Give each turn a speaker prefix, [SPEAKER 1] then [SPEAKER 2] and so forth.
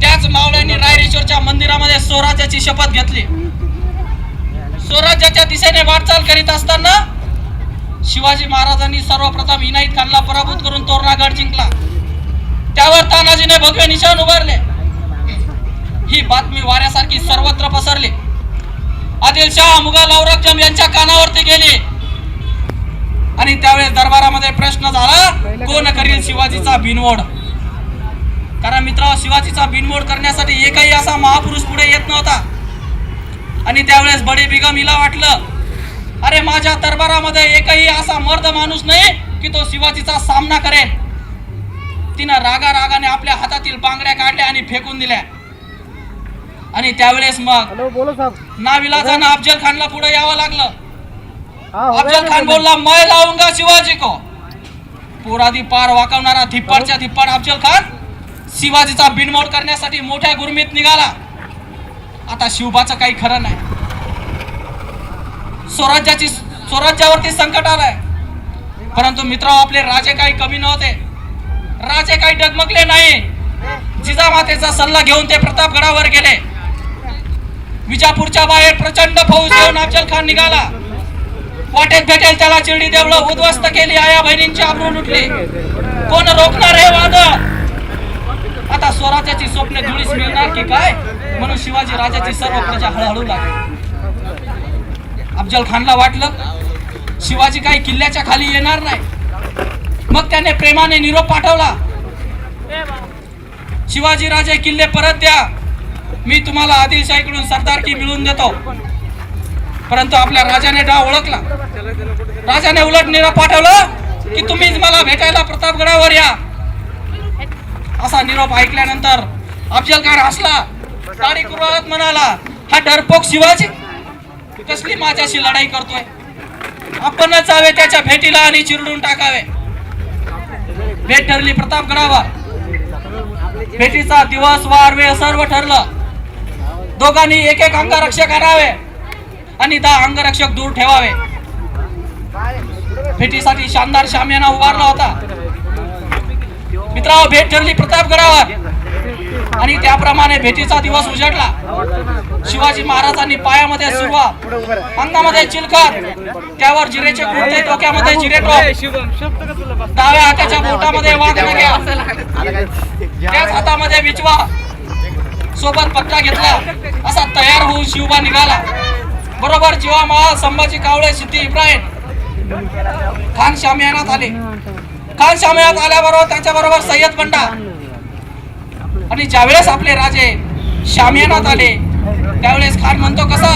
[SPEAKER 1] त्याच मावळ्यांनी रायरेश्वरच्या मंदिरामध्ये स्वराज्याची शपथ घेतली. स्वराज्याच्या दिशेने वाटचाल करीत असताना शिवाजी महाराजांनी सर्वप्रथम इनायत खानला पराभूत करून तोरणागड जिंकला. त्यावर तानाजीने भगवे निशाण उभारले. ही बातमी वाऱ्यासारखी सर्वत्र पसरली. आदिलशाह, मुघल औरंगजेब यांच्या कानावरती गेली आणि त्यावेळेस दरबारामध्ये प्रश्न झाला, कोण करील शिवाजीचा बिनमोड. कारण मित्रांनो, शिवाजीचा बिनमोड करण्यासाठी एकही असा महापुरुष पुढे येत नव्हता. आणि त्यावेळेस बडी बेगम हिला वाटलं, अरे माझ्या दरबारामध्ये एकही असा मर्द माणूस नाही की तो शिवाजीचा सामना करेल. तिनं रागाने आपल्या हातातील बांगड्या काढल्या आणि फेकून दिल्या. आणि त्यावेळेस मग नाविलाजानं अफजल खानला पुढे यावं लागलं. अफजल खान बोलला, मैं लाऊंगा शिवाजी को. पोरादी पार वाकवणारा धिप्पाडच्या धिप्पाड अफजल खान शिवाजीचा बिनमोड करण्यासाठी मोठ्या गुरमीत निघाला. आता शिवबाचं काही खरं नाही. स्वराज्यावरती संकट आलंय. परंतु मित्रांनो, आपले राजे काही कमी नव्हते. राजे काही डगमगले नाही. जिजामातेचा सल्ला घेऊन ते प्रतापगडावर गेले. विजापूरच्या बाहेर प्रचंड फौज घेऊन अफजल खान निघाला. वाटेत भेटेल त्याला चिरडी देवळं उद्ध्वस्त केली. आया बहिणींची आबरू लुटली. कोण रोखणार हे वाद. आता स्वराज्याची स्वप्ने धुळीस मिळणार की काय म्हणून शिवाजी राजाची सर्व प्रजा हळहळू लागली. अफजल खानला वाटलं शिवाजी काही किल्ल्याच्या खाली येणार नाही. मग त्याने प्रेमाने निरोप पाठवला, शिवाजी राजे किल्ले परत द्या, मी तुम्हाला आदिलशाहीकडून सरदारकी मिळवून देतो. परंतु आपल्या राजाने डाव ओळखला. राजाने उलट निरोप पाठवलं की तुम्हीच मला भेटायला प्रतापगडावर या. असा निरोप ऐकल्यानंतर अफजल खान हसला. दाढी कुरवाळत म्हणाला, हा डरपोक शिवाजी कसली माझ्याशी लढाई करतोय. आपणच जावे त्याच्या भेटीला आणि चिरडून टाकावे. भेट ठरली प्रतापगडावर. भेटीचा दिवस वार वेळ सर्व ठरलं. दोघांनी एक एक अंगरक्षक आणावे आणि 10 अंगरक्षक दूर ठेवावे. भेटीसाठी शानदार शामियाना उभारला होता. मित्रांनो, भेट ठरली प्रतापगडावर आणि त्याप्रमाणे भेटीचा दिवस उजाडला. शिवाजी महाराजांनी पायामध्ये सुरवा, अंगामध्ये चिलखत, त्यावर जिरेचे कुर्ते, डोक्यामध्ये जिरे टोप, डाव्या हाताच्या बोटामध्ये वाघनग्या, त्याच हातामध्ये विचवा, सोबत पट्टा घेतला. असा तयार होऊन शिवबा निघाला. बरोबर जीवा महाल, संभाजी कावळे, सिद्धी इब्राहिम खान शामियानात आले. खान शामियानात आल्याबरोबर त्याच्याबरोबर सय्यद बंडा. आणि ज्यावेळेस आपले राजे शामियानात आले त्यावेळेस खान म्हणतो, कसा